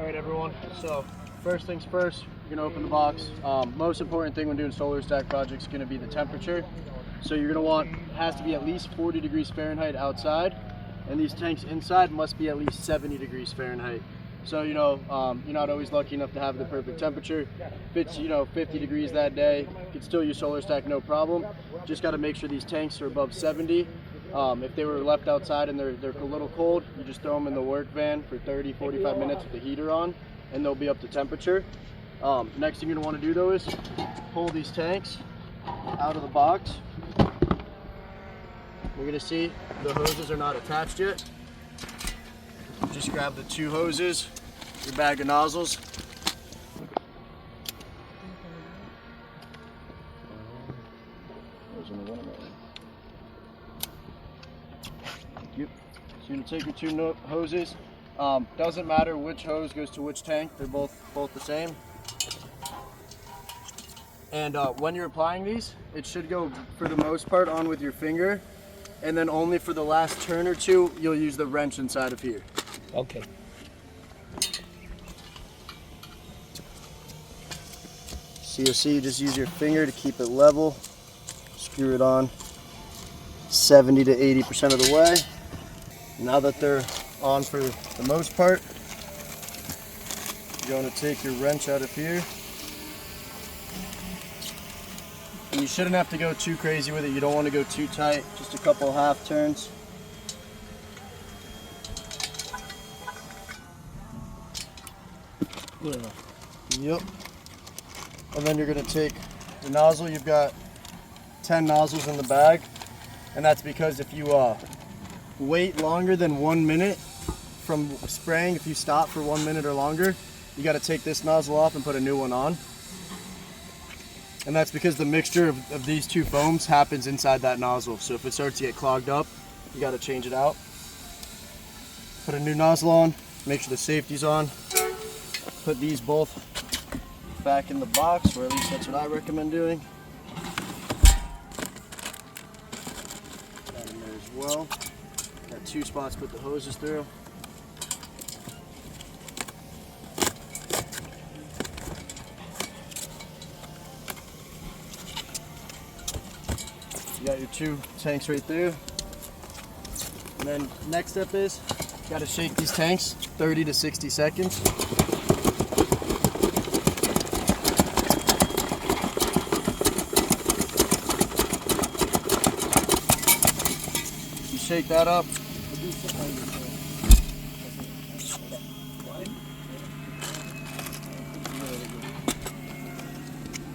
All right, everyone. So first things first, you're gonna open the box. Most important thing when doing solar stack projects is gonna be the temperature. So you're gonna want, has to be at least 40 degrees Fahrenheit outside, and these tanks inside must be at least 70 degrees Fahrenheit. So you're not always lucky enough to have the perfect temperature. If it's 50 degrees that day, you can still use solar stack, no problem. Just got to make sure these tanks are above 70. If they were left outside and they're a little cold, you just throw them in the work van for 30-45 minutes with the heater on, and they'll be up to temperature. Next thing you're gonna want to do though is pull these tanks out of the box. You're gonna see the hoses are not attached yet. Just grab the two hoses, your bag of nozzles. Yep. So you're gonna take your two hoses. Doesn't matter which hose goes to which tank, they're both the same. And when you're applying these, it should go for the most part on with your finger, and then only for the last turn or two, you'll use the wrench inside of here. Okay. So you'll see, you just use your finger to keep it level. Screw it on 70 to 80% of the way. Now that they're on for the most part, you're going to take your wrench out of here. And you shouldn't have to go too crazy with it. You don't want to go too tight, just a couple half turns. Yep. And then you're going to take the nozzle. You've got 10 nozzles in the bag, and that's because if you wait longer than 1 minute from spraying, if you stop for 1 minute or longer, you got to take this nozzle off and put a new one on. And that's because the mixture of these two foams happens inside that nozzle. So if it starts to get clogged up, you got to change it out. Put a new nozzle on, make sure the safety's on. Put these both back in the box, or at least that's what I recommend doing. That in there as well. Got two spots to put the hoses through. You got your two tanks right there. And then next step is, you got to shake these tanks 30 to 60 seconds. You shake that up.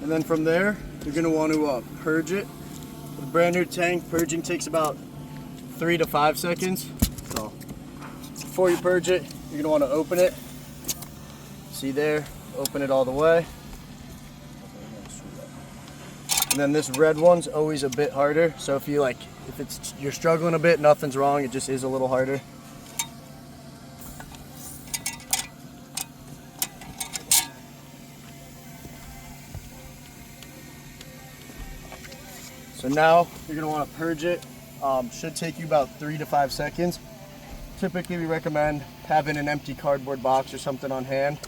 And then from there, you're going to want to purge it. With a brand new tank, purging takes about 3 to 5 seconds. So before you purge it, you're going to want to open it. See there, open it all the way. And then this red one's always a bit harder. So if you're struggling a bit, nothing's wrong, it just is a little harder. So now you're going to want to purge it. Should take you about 3 to 5 seconds. Typically we recommend having an empty cardboard box or something on hand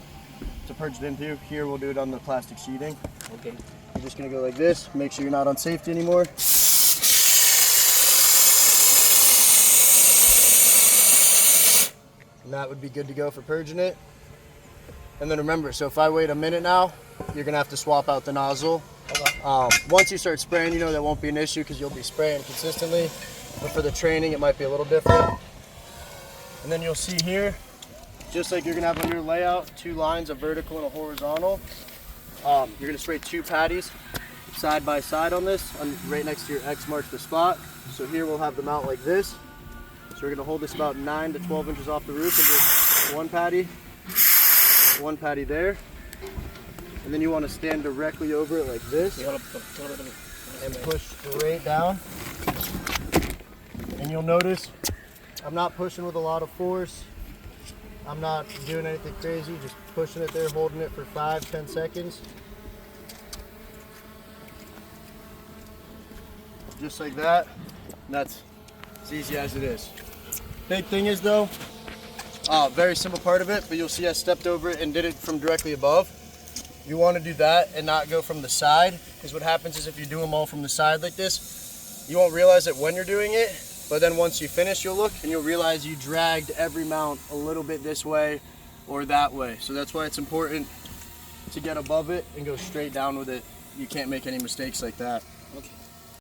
to purge it into. Here we'll do it on the plastic sheeting. Okay. You're just going to go like this, make sure you're not on safety anymore. And that would be good to go for purging it. And then remember, so if I wait a minute now, you're going to have to swap out the nozzle. Once you start spraying, that won't be an issue because you'll be spraying consistently. But for the training, it might be a little different. And then you'll see here, just like you're going to have on your layout, 2 lines, a vertical and a horizontal. You're going to spray 2 patties side by side on this, right next to your X marks the spot. So here we'll have them out like this. So we're going to hold this about 9 to 12 inches off the roof and just 1 patty there. And then you want to stand directly over it like this and push straight down. And you'll notice I'm not pushing with a lot of force. I'm not doing anything crazy, just pushing it there, holding it for 5-10 seconds. Just like that. And that's as easy as it is. Big thing is though, Very simple part of it, but you'll see I stepped over it and did it from directly above. You want to do that and not go from the side, because what happens is if you do them all from the side like this, you won't realize it when you're doing it, but then once you finish, you'll look and you'll realize you dragged every mount a little bit this way or that way. So that's why it's important to get above it and go straight down with it. You can't make any mistakes like that. Okay.